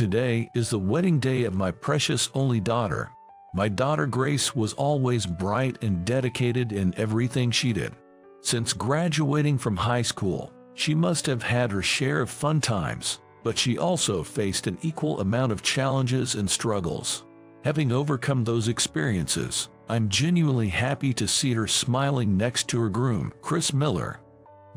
Today is the wedding day of my precious only daughter. My daughter Grace was always bright and dedicated in everything she did. Since graduating from high school, she must have had her share of fun times, but she also faced an equal amount of challenges and struggles. Having overcome those experiences, I'm genuinely happy to see her smiling next to her groom, Chris Miller.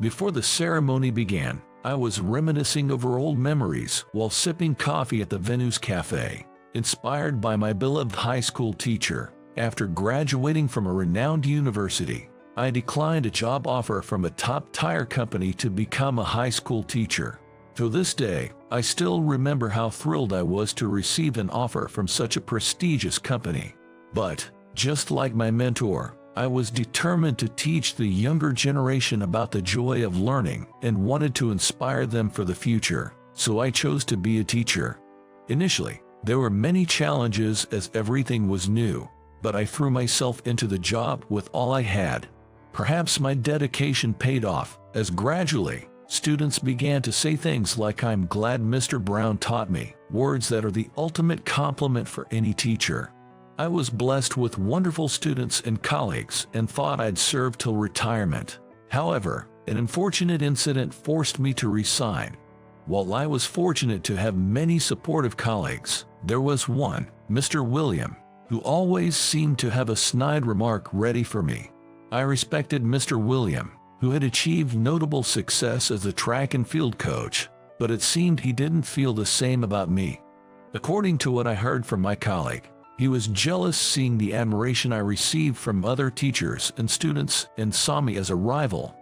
Before the ceremony began, I was reminiscing over old memories while sipping coffee at the Venue's Cafe, inspired by my beloved high school teacher. After graduating from a renowned university, I declined a job offer from a top tire company to become a high school teacher. To this day, I still remember how thrilled I was to receive an offer from such a prestigious company. But, just like my mentor, I was determined to teach the younger generation about the joy of learning and wanted to inspire them for the future, so I chose to be a teacher. Initially, there were many challenges as everything was new, but I threw myself into the job with all I had. Perhaps my dedication paid off, as gradually, students began to say things like "I'm glad Mr. Brown taught me," words that are the ultimate compliment for any teacher. I was blessed with wonderful students and colleagues and thought I'd serve till retirement. However, an unfortunate incident forced me to resign. While I was fortunate to have many supportive colleagues, there was one, Mr. William, who always seemed to have a snide remark ready for me. I respected Mr. William, who had achieved notable success as a track and field coach, but it seemed he didn't feel the same about me. According to what I heard from my colleague, he was jealous seeing the admiration I received from other teachers and students and saw me as a rival.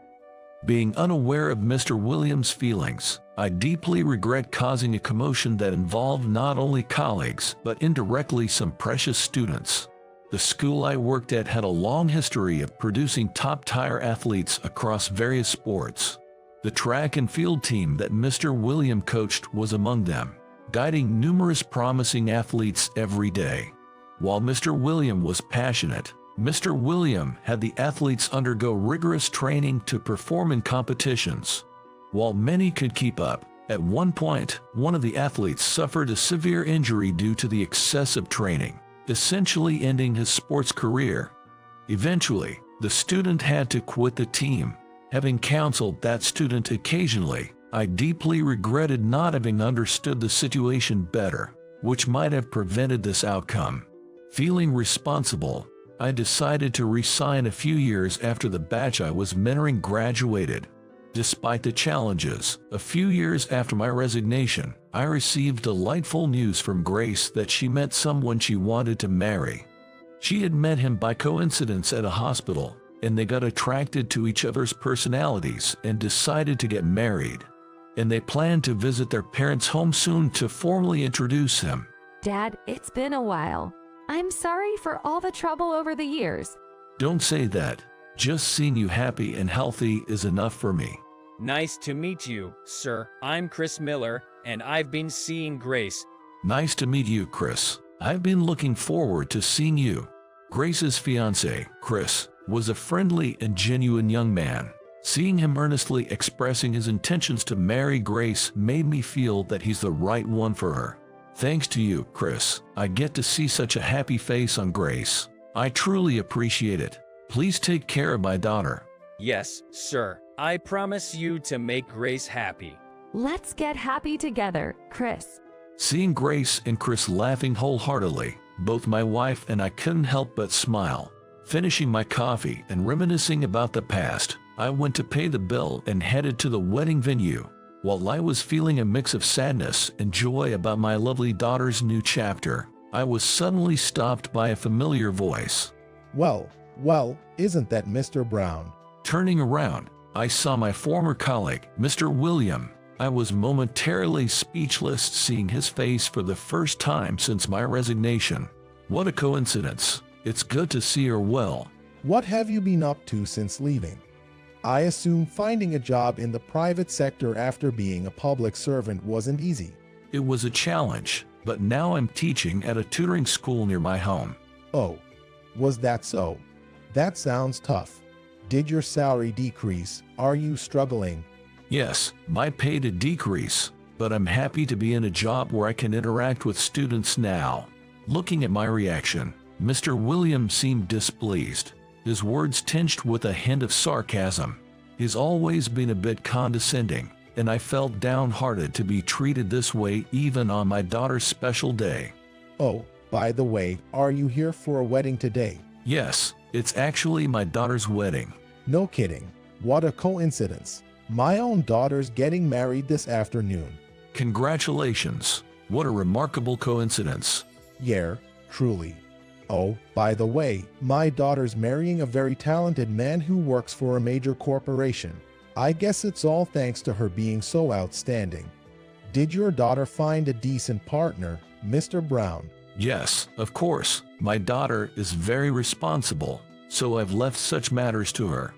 Being unaware of Mr. Williams' feelings, I deeply regret causing a commotion that involved not only colleagues but indirectly some precious students. The school I worked at had a long history of producing top-tier athletes across various sports. The track and field team that Mr. William coached was among them, guiding numerous promising athletes every day. While Mr. William was passionate, Mr. William had the athletes undergo rigorous training to perform in competitions. While many could keep up, at one point, one of the athletes suffered a severe injury due to the excessive training, essentially ending his sports career. Eventually, the student had to quit the team. Having counseled that student occasionally, I deeply regretted not having understood the situation better, which might have prevented this outcome. Feeling responsible, I decided to resign a few years after the batch I was mentoring graduated. Despite the challenges, a few years after my resignation, I received delightful news from Grace that she met someone she wanted to marry. She had met him by coincidence at a hospital, and they got attracted to each other's personalities and decided to get married. And they planned to visit their parents' home soon to formally introduce him. Dad, it's been a while. I'm sorry for all the trouble over the years. Don't say that. Just seeing you happy and healthy is enough for me. Nice to meet you, sir. I'm Chris Miller, and I've been seeing Grace. Nice to meet you, Chris. I've been looking forward to seeing you. Grace's fiancé, Chris, was a friendly and genuine young man. Seeing him earnestly expressing his intentions to marry Grace made me feel that he's the right one for her. Thanks to you, Chris, I get to see such a happy face on Grace. I truly appreciate it. Please take care of my daughter. Yes, sir. I promise you to make Grace happy. Let's get happy together, Chris. Seeing Grace and Chris laughing wholeheartedly, both my wife and I couldn't help but smile. Finishing my coffee and reminiscing about the past, I went to pay the bill and headed to the wedding venue. While I was feeling a mix of sadness and joy about my lovely daughter's new chapter, I was suddenly stopped by a familiar voice. Well, isn't that Mr. Brown? Turning around, I saw my former colleague, Mr. William. I was momentarily speechless seeing his face for the first time since my resignation. What a coincidence. It's good to see her well. What have you been up to since leaving? I assume finding a job in the private sector after being a public servant wasn't easy. It was a challenge, but now I'm teaching at a tutoring school near my home. Oh, was that so? That sounds tough. Did your salary decrease? Are you struggling? Yes, my pay did decrease, but I'm happy to be in a job where I can interact with students now. Looking at my reaction, Mr. Williams seemed displeased, his words tinged with a hint of sarcasm. He's always been a bit condescending, and I felt downhearted to be treated this way even on my daughter's special day. Oh, by the way, are you here for a wedding today? Yes, it's actually my daughter's wedding. No kidding. What a coincidence. My own daughter's getting married this afternoon. Congratulations. What a remarkable coincidence. Yeah, truly. Oh, by the way, my daughter's marrying a very talented man who works for a major corporation. I guess it's all thanks to her being so outstanding. Did your daughter find a decent partner, Mr. Brown? Yes, of course. My daughter is very responsible, so I've left such matters to her.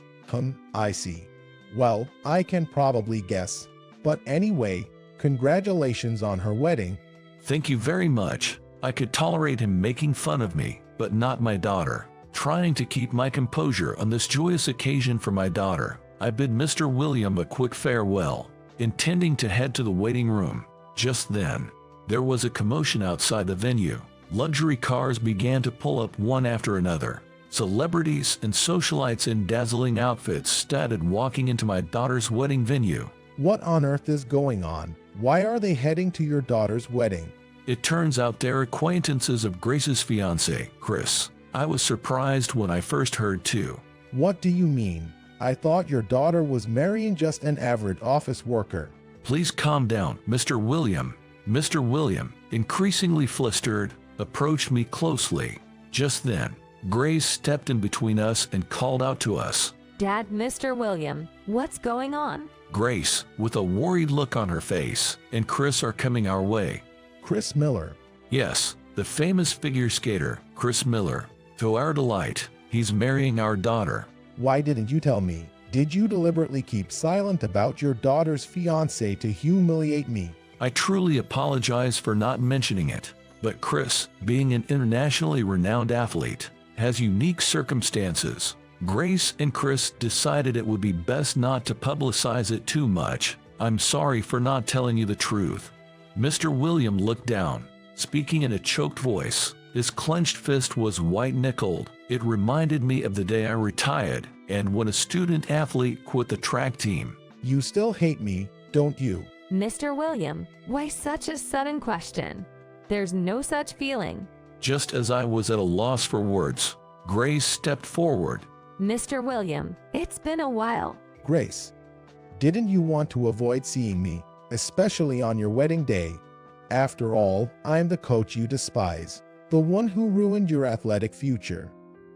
I see. Well, I can probably guess. But anyway, congratulations on her wedding. Thank you very much. I could tolerate him making fun of me, but not my daughter. Trying to keep my composure on this joyous occasion for my daughter, I bid Mr. William a quick farewell, intending to head to the waiting room. Just then, there was a commotion outside the venue. Luxury cars began to pull up one after another. Celebrities and socialites in dazzling outfits started walking into my daughter's wedding venue. What on earth is going on? Why are they heading to your daughter's wedding? It turns out they're acquaintances of Grace's fiancé, Chris. I was surprised when I first heard too. What do you mean? I thought your daughter was marrying just an average office worker. Please calm down, Mr. William. Mr. William, increasingly flustered, approached me closely. Just then, Grace stepped in between us and called out to us. Dad, Mr. William, what's going on? Grace, with a worried look on her face, and Chris are coming our way. Chris Miller. Yes, the famous figure skater, Chris Miller. To our delight, he's marrying our daughter. Why didn't you tell me? Did you deliberately keep silent about your daughter's fiancé to humiliate me? I truly apologize for not mentioning it, but Chris, being an internationally renowned athlete, has unique circumstances. Grace and Chris decided it would be best not to publicize it too much. I'm sorry for not telling you the truth. Mr. William looked down, speaking in a choked voice. His clenched fist was white-knuckled. It reminded me of the day I retired and when a student athlete quit the track team. You still hate me, don't you? Mr. William, why such a sudden question? There's no such feeling. Just as I was at a loss for words, Grace stepped forward. Mr. William, it's been a while. Grace, didn't you want to avoid seeing me, especially on your wedding day? After all, I'm the coach you despise, the one who ruined your athletic future.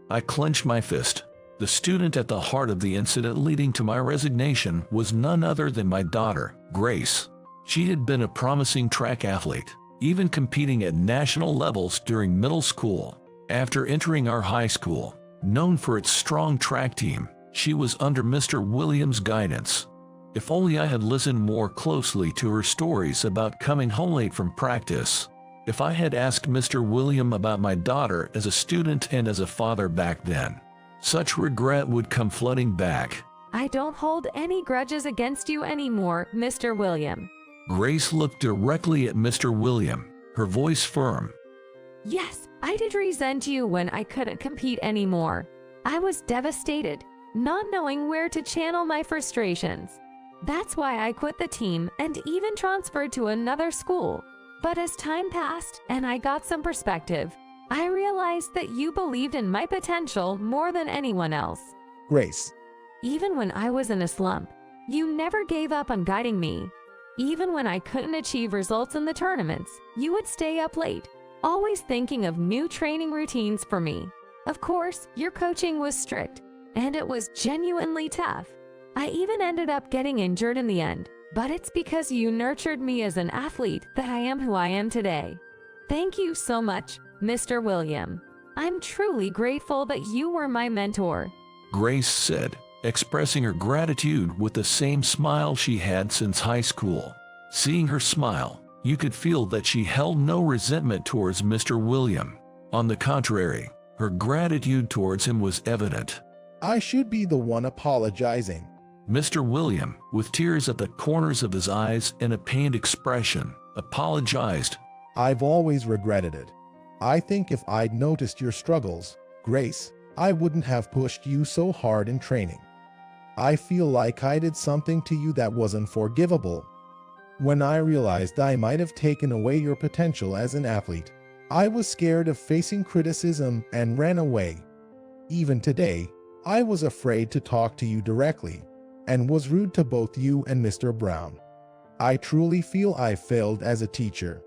I clenched my fist. The student at the heart of the incident leading to my resignation was none other than my daughter, Grace. She had been a promising track athlete, even competing at national levels during middle school. After entering our high school, known for its strong track team, she was under Mr. Williams' guidance. If only I had listened more closely to her stories about coming home late from practice. If I had asked Mr. William about my daughter as a student and as a father back then, such regret would come flooding back. I don't hold any grudges against you anymore, Mr. William. Grace looked directly at Mr. William, her voice firm. Yes, I did resent you when I couldn't compete anymore. I was devastated, not knowing where to channel my frustrations. That's why I quit the team and even transferred to another school. But as time passed and I got some perspective, I realized that you believed in my potential more than anyone else. Grace. Even when I was in a slump, you never gave up on guiding me. Even when I couldn't achieve results in the tournaments, you would stay up late, always thinking of new training routines for me. Of course, your coaching was strict, and it was genuinely tough. I even ended up getting injured in the end, but it's because you nurtured me as an athlete that I am who I am today. Thank you so much, Mr. William. I'm truly grateful that you were my mentor. Grace said, expressing her gratitude with the same smile she had since high school. Seeing her smile, you could feel that she held no resentment towards Mr. William. On the contrary, her gratitude towards him was evident. I should be the one apologizing. Mr. William, with tears at the corners of his eyes and a pained expression, apologized. I've always regretted it. I think if I'd noticed your struggles, Grace, I wouldn't have pushed you so hard in training. I feel like I did something to you that was unforgivable. When I realized I might have taken away your potential as an athlete, I was scared of facing criticism and ran away. Even today, I was afraid to talk to you directly and was rude to both you and Mr. Brown. I truly feel I failed as a teacher.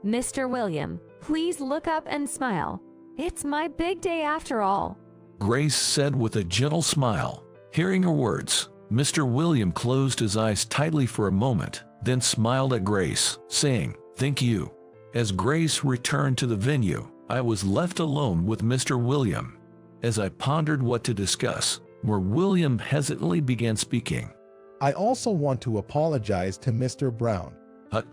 Mr. William, please look up and smile. It's my big day after all. Grace said with a gentle smile. Hearing her words, Mr. William closed his eyes tightly for a moment, then smiled at Grace, saying, "Thank you." As Grace returned to the venue, I was left alone with Mr. William. As I pondered what to discuss, William hesitantly began speaking. I also want to apologize to Mr. Brown.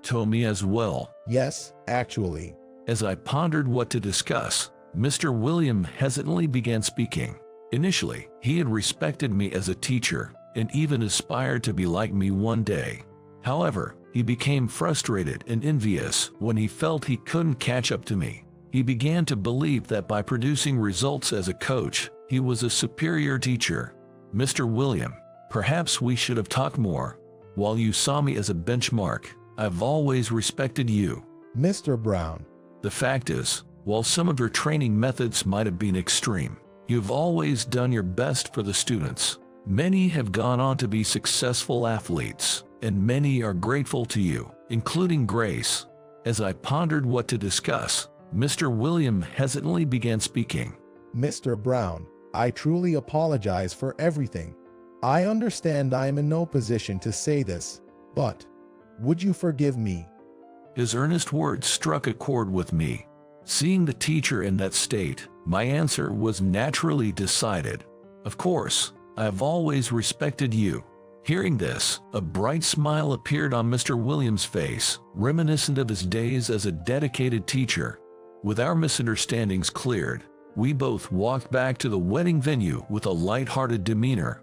To me as well. Yes, actually. As I pondered what to discuss, Mr. William hesitantly began speaking. Initially, he had respected me as a teacher and even aspired to be like me one day. However, he became frustrated and envious when he felt he couldn't catch up to me. He began to believe that by producing results as a coach, he was a superior teacher. Mr. William, perhaps we should have talked more. While you saw me as a benchmark, I've always respected you. Mr. Brown. The fact is, while some of your training methods might have been extreme, you've always done your best for the students. Many have gone on to be successful athletes, and many are grateful to you, including Grace. As I pondered what to discuss, Mr. William hesitantly began speaking. Mr. Brown, I truly apologize for everything. I understand I'm in no position to say this, but would you forgive me? His earnest words struck a chord with me. Seeing the teacher in that state, my answer was naturally decided. Of course, I have always respected you. Hearing this, a bright smile appeared on Mr. Williams' face, reminiscent of his days as a dedicated teacher. With our misunderstandings cleared, we both walked back to the wedding venue with a light-hearted demeanor.